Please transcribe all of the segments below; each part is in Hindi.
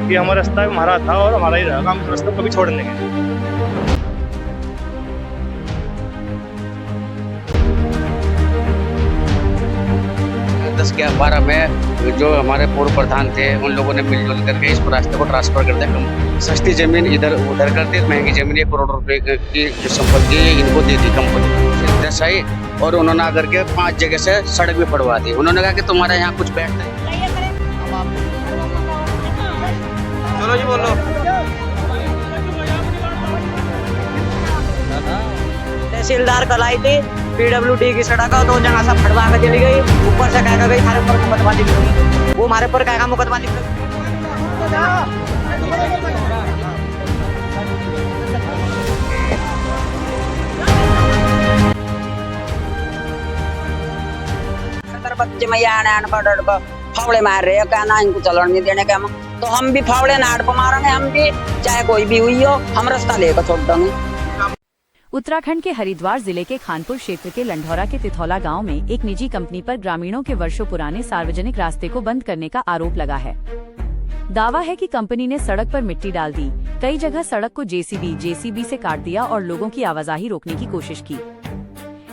कि हमारा रास्ता हमारा था और हमारा ही रहेगा, हम इस रास्ते को कभी छोड़ नहीं देंगे। 10-11 में जो हमारे पूर्व प्रधान थे उन लोगों ने मिलजुल करके इस रास्ते को ट्रांसफर कर दिया। सस्ती जमीन इधर उधर कर दी, महंगी जमीन 1 करोड़ रुपए की जो संपत्ति इनको दे दी कंपनी। दस आई और उन्होंने आकर के 5 जगह से सड़क भी पड़वा दी। उन्होंने कहा कि तुम्हारे यहाँ कुछ बैठता है। चलो जी बोलो। तहसीलदार कल आई थी, PWD की सड़क है, 2 जगह से फटवा के चली गई। ऊपर से कह गई हमारे ऊपर मुकदमा लिख दी। वो हमारे ऊपर कहेगा मुकदमा लिख दी। बच्चे मैया अनपढ़ फावड़े मार रहे हो, कहना इनको चलन नहीं देने का। तो हम भी फावड़े नाड़ पर मारेंगे, हम भी चाहे कोई भी हुई हो, हम रास्ता लेकर छोड़ देंगे। उत्तराखंड के हरिद्वार जिले के खानपुर क्षेत्र के लंढौरा के तिथौला गांव में एक निजी कंपनी पर ग्रामीणों के वर्षों पुराने सार्वजनिक रास्ते को बंद करने का आरोप लगा है। दावा है कि कंपनी ने सड़क पर मिट्टी डाल दी, कई जगह सड़क को जेसीबी से काट दिया और लोगों की आवाजाही रोकने की कोशिश की।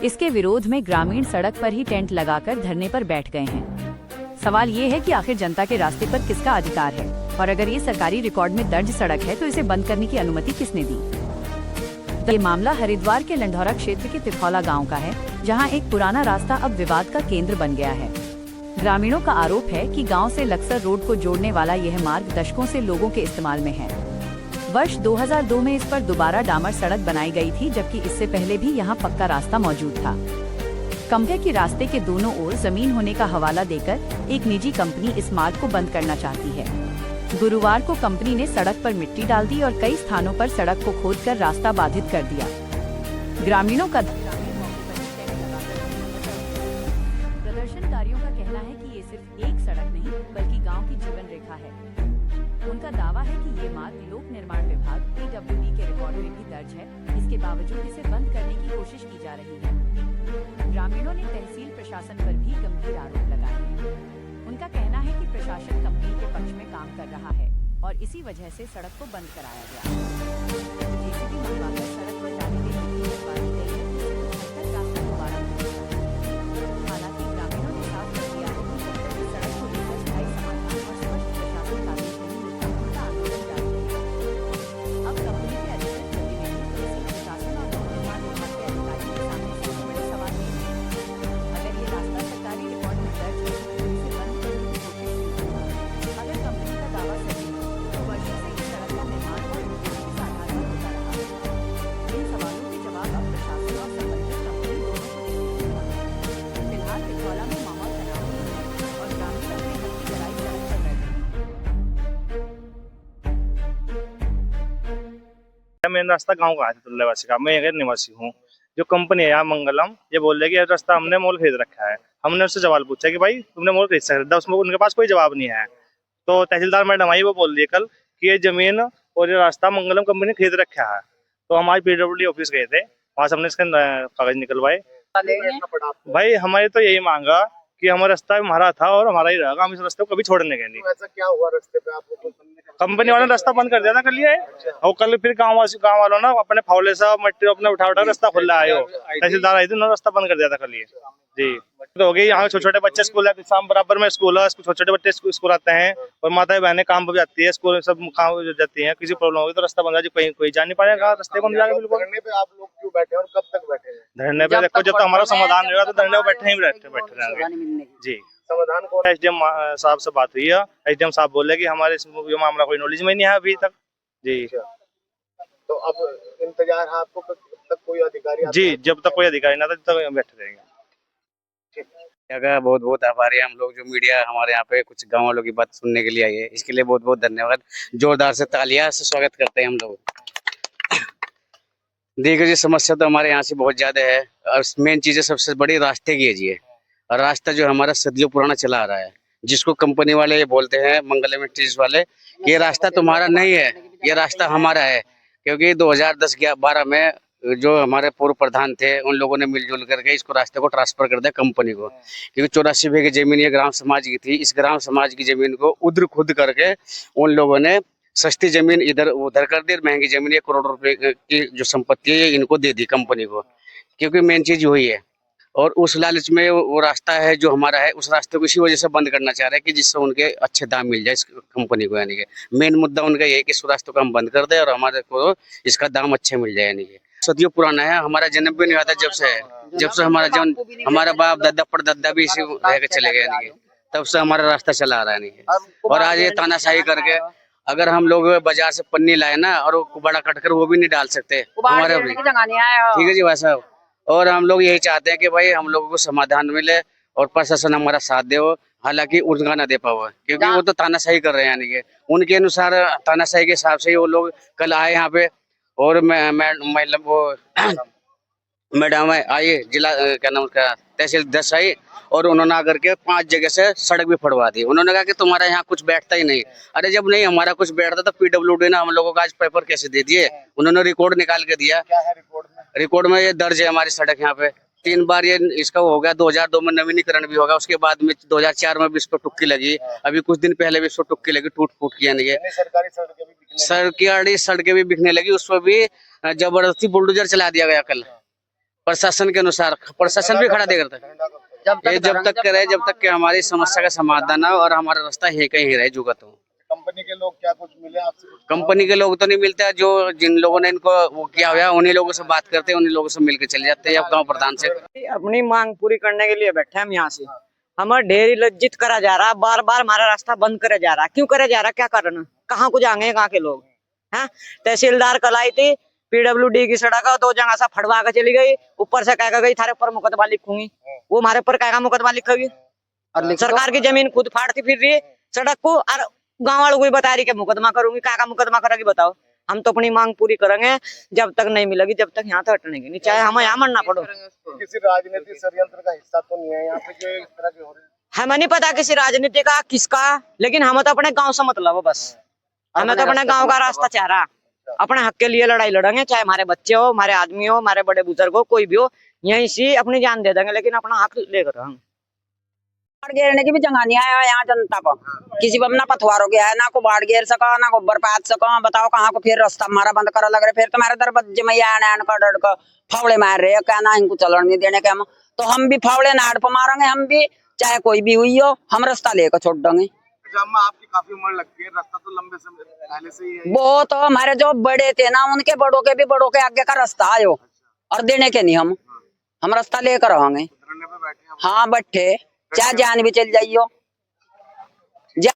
इसके विरोध में ग्रामीण सड़क पर ही टेंट लगाकर धरने पर बैठ गए हैं। सवाल ये है कि आखिर जनता के रास्ते पर किसका अधिकार है और अगर ये सरकारी रिकॉर्ड में दर्ज सड़क है तो इसे बंद करने की अनुमति किसने दी। ये मामला हरिद्वार के लंढौरा क्षेत्र के तिथौला गांव का है, जहां एक पुराना रास्ता अब विवाद का केंद्र बन गया है। ग्रामीणों का आरोप है कि गांव से लक्सर रोड को जोड़ने वाला यह मार्ग दशकों से लोगों के इस्तेमाल में है। वर्ष 2002 में इस पर दोबारा डामर सड़क बनाई गई थी, जबकि इससे पहले भी यहाँ पक्का रास्ता मौजूद था। कंपनी की रास्ते के दोनों ओर जमीन होने का हवाला देकर एक निजी कंपनी इस मार्ग को बंद करना चाहती है। गुरुवार को कंपनी ने सड़क पर मिट्टी डाल दी और कई स्थानों पर सड़क को खोदकर रास्ता बाधित कर दिया। ग्रामीणों का प्रदर्शनकारियों का कहना है कि ये सिर्फ एक सड़क नहीं बल्कि गांव की जीवन रेखा है। उनका दावा है कि ये मार्ग लोक निर्माण विभाग PWD के रिकॉर्ड में भी दर्ज है, इसके बावजूद इसे बंद करने की कोशिश की जा रही है। ग्रामीणों ने तहसील प्रशासन पर भी गंभीर आरोप लगाए हैं। उनका कहना है कि प्रशासन कंपनी के पक्ष में काम कर रहा है और इसी वजह से सड़क को बंद कराया गया। जेसीबी मंगवाकर सड़क पर डाली गई मिट्टी उतारी गई है, जिससे रास्ता दोबारा खुलेगा। हालांकि ग्रामीणों ने साफ कर दिया है कि सड़क को लेकर स्थायी समाधान और स्पष्ट प्रशासन का आदेश नहीं मिलता, उनका आंदोलन जारी रहेगा। अब कंपनी के अधिकृत प्रतिनिधि प्रशासन और लोक निर्माण विभाग के अधिकारियों के सामने सबसे बड़े सवाल ये है, अगर ये रास्ता सरकारी रिकॉर्ड में दर्ज है तो इसे बंद करने की कोशिश क्यों की? अगर कंपनी का दावा सही है तो वर्षों से इस सड़क का निर्माण और उपयोग किस आधार पर होता रहा? इन सवालों के जवाब अब प्रशासन और संबंधित कंपनी दोनों को देने होंगे। फिलहाल तिथौला में माहौल तनावपूर्ण है और ग्रामीण अपने घर की लड़ाई सड़क पर लड़ रहे हैं। मेरा रास्ता गाँव का है, तिथौलावासी का, मैं यहाँ निवासी हूँ। जो कंपनी है यहाँ मंगलम, ये बोल रहे कि ये रास्ता हमने मोल खरीद रखा है। हमने उससे सवाल पूछा कि भाई तुमने मोल खरीदा, उसमें उनके पास कोई जवाब नहीं है। तो तहसीलदार मैडम आई, वो बोल रही है कल कि ये जमीन और ये रास्ता मंगलम कंपनी ने खरीद रखा है। तो हम आज PWD ऑफिस गए थे, वहां से हमने इसके कागज निकलवाए। भाई हमारी तो यही मांगा कि हमारा रास्ता हमारा था और हमारा ही रहेगा, हम इस रास्ते को कभी छोड़ने के नहीं। ऐसा क्या हुआ रास्ते पे आपको? कंपनी वालों ने रास्ता बंद कर दिया था कल ये, और कल फिर गाँव वालों ने अपने फावले से मट्टी अपने उठा रास्ता खुला आयो। तहसीलदार आई थी, उन्होंने रास्ता बंद कर दिया था कल ये जी। तो हो गई, यहाँ छोटे छोटे बच्चे स्कूल है, शाम बराबर में स्कूल है, छोटे छोटे बच्चे स्कूल आते हैं और माताएं बहनें काम पर जाती है, स्कूल सब काम जाती है। किसी प्रॉब्लम होगी तो रास्ता बंद है, कोई जा नहीं पाएगा, रास्ते बंद जाएगा बिल्कुल। धरने पे आप लोग क्यों बैठे और कब तक बैठे? धरने पे देखो, जब तक हमारा समाधान होगा तो धरने पे बैठे रहेंगे जी। समाधान कौन? SDM साहब से बात हुई है, SDM साहब बोले कि हमारे इस मामला कोई नॉलेज में नहीं है अभी तक जी। तो अब इंतजार है आपको कब तक कोई अधिकारी जी, जब तक कोई अधिकारी ना था तब तक बैठे रहेंगे। का बहुत बहुत आभारी है हम लोग, जो मीडिया हमारे यहाँ पे कुछ गाँव वालों की बात सुनने के लिए आई है, इसके लिए बहुत बहुत धन्यवाद। जोरदार से तालियां से स्वागत करते हैं हम लोग। देखिए जी, समस्या तो हमारे यहाँ से बहुत ज्यादा है और मेन चीज है, सबसे बड़ी रास्ते की है जी। और रास्ता जो हमारा सदियों पुराना चला आ रहा है, जिसको कंपनी वाले ये बोलते हैं मंगलम इंडस्ट्रीज वाले कि ये रास्ता तुम्हारा नहीं है, ये रास्ता हमारा है। क्योंकि 2010-12 में जो हमारे पूर्व प्रधान थे उन लोगों ने मिलजुल करके इसको रास्ते को ट्रांसफर कर दिया कंपनी को, क्योंकि 84 बीघे जमीन ये ग्राम समाज की थी। इस ग्राम समाज की जमीन को उधर खुद करके उन लोगों ने सस्ती जमीन इधर उधर कर दी, महंगी जमीन 1 करोड़ रुपए की जो संपत्ति है इनको दे दी कंपनी को, क्योंकि मेन चीज वही है। और उस लालच में वो रास्ता है जो हमारा है, उस रास्ते को इसी वजह से बंद करना चाह रहे हैं कि जिससे उनके अच्छे दाम मिल जाए इस कंपनी को। यानी कि मेन मुद्दा उनका ये है कि इस रास्ते को हम बंद कर दें और हमारे को इसका दाम अच्छे मिल जाए। यानी कि सदियों पुराना है, हमारा जन्म भी नहीं हुआ था जब से हमारा जन्म, हमारा बाप दादा परदादा भी इसी रह के चले गए। यानी कि तब से हमारा रास्ता चला आ रहा है। नहीं, और आज ये तानाशाही करके अगर हम लोग बाजार से पन्नी लाए ना और वो कुबाड़ा कटकर वो भी नहीं डाल सकते हमारे भी, ठीक है जी भाई साहब। और हम लोग यही चाहते हैं कि भाई हम लोगों को समाधान मिले और प्रशासन हमारा साथ दे, हालांकि उनका ना दे पाओ, क्योंकि वो तो तानाशाही कर रहे हैं। यानी कि उनके अनुसार तानाशाही के हिसाब से ही वो लोग कल आए यहाँ पे और मतलब वो मैडम आई जिला क्या नाम उसका तहसील 10 आई और उन्होंने आकर के 5 जगह से सड़क भी फड़वा दी। उन्होंने कहा कि तुम्हारा यहाँ कुछ बैठता ही नहीं। अरे जब नहीं हमारा कुछ बैठता तो PWD ने हम लोगों का आज पेपर कैसे दे दिए? उन्होंने रिकॉर्ड निकाल के दिया। क्या है रिकॉर्ड में? रिकॉर्ड में ये दर्ज है हमारी सड़क यहाँ पे 3 बार ये इसका हो गया। 2002 में नवीनीकरण भी होगा, उसके बाद में 2004 में भी इस पर टुक्की लगी, अभी कुछ दिन पहले भी इस पर टुक्की लगी, टूट फूट की। यानी सरकारी सड़कें भी बिकने सड़कें भी बिकने लगी, उस पर भी जबरदस्ती बुलडोजर चला दिया गया कल प्रशासन के अनुसार। प्रशासन भी खड़ा देकर ये जब तक करे जब तक कि हमारी समस्या का समाधान हो और हमारा रास्ता है कहीं रहे जुगा। तो कंपनी के लोग क्या कुछ मिले आपसे? कंपनी के लोग तो नहीं मिलते, जो जिन लोगों ने इनको वो किया हुआ है उन्हीं लोगों से बात करते हैं, उन्हीं लोगों से मिलकर चले जाते हैं अब गांव प्रधान से। अपनी मांग पूरी करने के लिए बैठे हम यहाँ से। हमारा ढेरी लज्जित करा जा रहा, बार बार हमारा रास्ता बंद करा जा रहा। क्यों करा जा रहा, क्या कारण? कहाँ को जाएंगे कहाँ के लोग हैं? तहसीलदार कल आई थी, PWD की सड़क 2 जगह से फड़वा के चली गई, ऊपर से कह गई थारे ऊपर मुकदमा लिखूंगी। वो हमारे ऊपर क्या मुकदमा लिखेगी? सरकार की जमीन खुद फाड़ती फिर रही है सड़क को, और गाँव वालों को भी बता रही कि मुकदमा करूंगी। क्या मुकदमा करेगी बताओ? हम तो अपनी मांग पूरी करेंगे, जब तक नहीं मिलेगी जब तक यहाँ तो हटनेंगे नहीं, चाहे हमें यहाँ मरना पड़ो। किसी राजनीतिक षड्यंत्र का हिस्सा तो नहीं है यहाँ पे जो इस तरह के हो रहे हैं? हमें नहीं पता किसी राजनीति का किसका, लेकिन हमें तो अपने गांव से मतलब है बस। हमें तो अपने गांव का रास्ता चाह रहा, अपने हक के लिए लड़ाई लड़ेंगे, चाहे हमारे बच्चे हो, हमारे आदमी हो, हमारे बड़े बुजुर्ग हो, कोई भी हो, यहीं से अपनी जान दे देंगे, लेकिन अपना हक लेकर हम। बाढ़ घेरने की भी जगह नहीं आया यहाँ जनता को, किसी पर ना पथवारों के है, ना को बाढ़ घेर सका, ना गोबर पात सका। बताओ कहाँ को फिर रास्ता हमारा बंद करा लग रहे, फिर तुम्हारे दरबज्जे में आन का डर का फावड़े मार रहे, कहना इनको चलन नहीं देने के हम तो हम भी फावड़े नाड़ पर मारेंगे, हम भी चाहे कोई भी हुई हो, हम रास्ता लेकर छोड़ देंगे। आपकी काफी उम्र लगती है, रास्ता तो लंबे समय पहले से ही है। वो तो हमारे जो बड़े थे ना, उनके बड़ों के भी बड़ों के आगे का रास्ता आयो और देने के नहीं हम रास्ता लेकर आएंगे। हाँ बैठे, चाहे जान भी चल जाइयो।